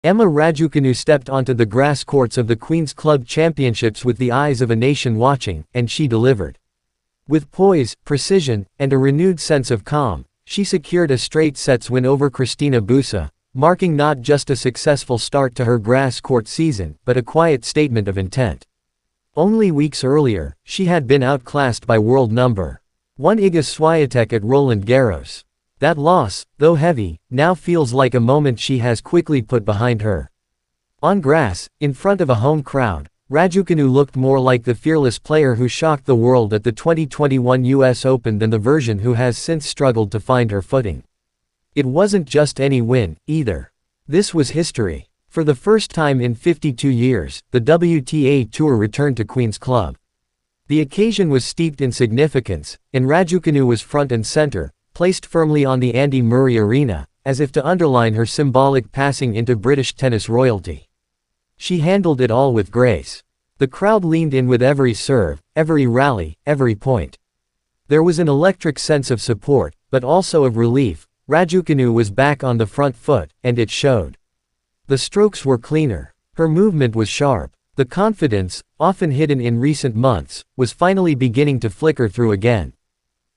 Emma Raducanu stepped onto the grass courts of the Queen's Club Championships with the eyes of a nation watching, and she delivered. With poise, precision, and a renewed sense of calm, she secured a straight sets win over Cristina Bucsa, marking not just a successful start to her grass court season, but a quiet statement of intent. Only weeks earlier, she had been outclassed by world number 1 Iga Swiatek at Roland Garros. That loss, though heavy, now feels like a moment she has quickly put behind her. On grass, in front of a home crowd, Raducanu looked more like the fearless player who shocked the world at the 2021 US Open than the version who has since struggled to find her footing. It wasn't just any win, either. This was history. For the first time in 52 years, the WTA Tour returned to Queen's Club. The occasion was steeped in significance, and Raducanu was front and center, placed firmly on the Andy Murray Arena, as if to underline her symbolic passing into British tennis royalty. She handled it all with grace. The crowd leaned in with every serve, every rally, every point. There was an electric sense of support, but also of relief. Raducanu was back on the front foot, and it showed. The strokes were cleaner. Her movement was sharp. The confidence, often hidden in recent months, was finally beginning to flicker through again.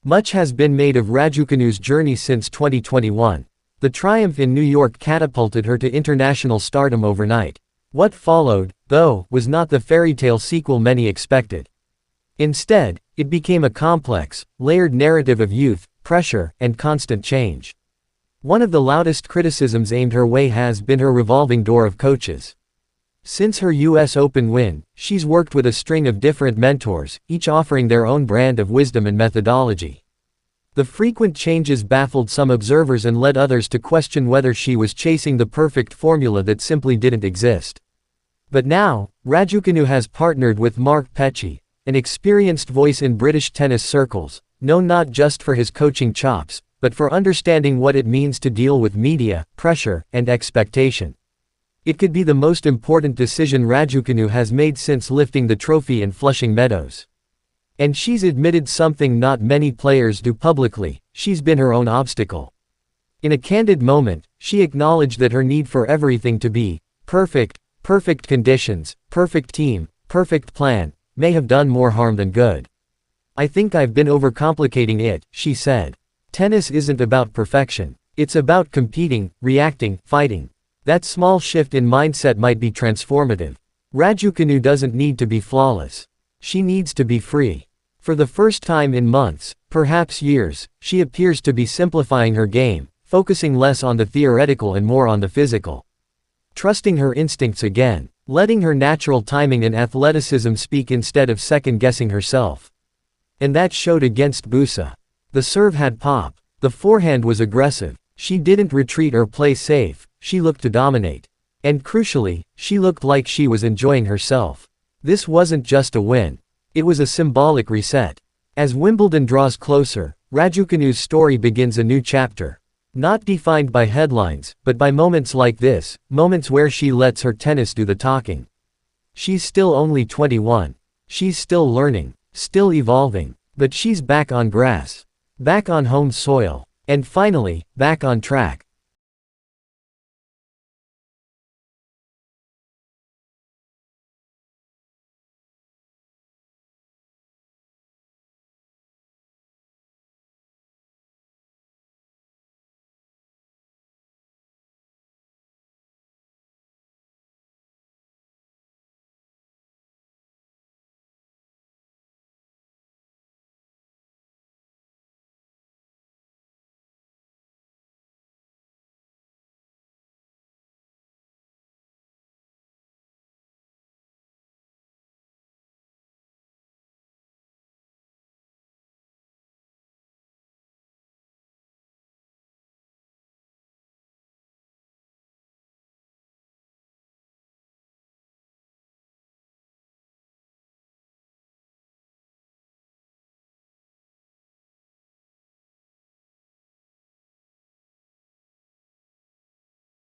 Much has been made of Raducanu's journey since 2021. The triumph in New York catapulted her to international stardom overnight. What followed, though, was not the fairy-tale sequel many expected. Instead, it became a complex, layered narrative of youth, pressure, and constant change. One of the loudest criticisms aimed her way has been her revolving door of coaches. Since her US Open win, she's worked with a string of different mentors, each offering their own brand of wisdom and methodology. The frequent changes baffled some observers and led others to question whether she was chasing the perfect formula that simply didn't exist. But now, Raducanu has partnered with Petchey, an experienced voice in British tennis circles, known not just for his coaching chops, but for understanding what it means to deal with media, pressure, and expectation. It could be the most important decision Raducanu has made since lifting the trophy in Flushing Meadows. And she's admitted something not many players do publicly: she's been her own obstacle. In a candid moment, she acknowledged that her need for everything to be perfect, perfect conditions, perfect team, perfect plan, may have done more harm than good. "I think I've been overcomplicating it," she said. "Tennis isn't about perfection. It's about competing, reacting, fighting. That small shift in mindset might be transformative." Raducanu doesn't need to be flawless. She needs to be free. For the first time in months, perhaps years, she appears to be simplifying her game, focusing less on the theoretical and more on the physical. Trusting her instincts again, letting her natural timing and athleticism speak instead of second-guessing herself. And that showed against Bucsa. The serve had pop. The forehand was aggressive. She didn't retreat or play safe. She looked to dominate. And crucially, she looked like she was enjoying herself. This wasn't just a win. It was a symbolic reset. As Wimbledon draws closer, Raducanu's story begins a new chapter. Not defined by headlines, but by moments like this, moments where she lets her tennis do the talking. She's still only 21. She's still learning, still evolving, but she's back on grass. Back on home soil. And finally, back on track.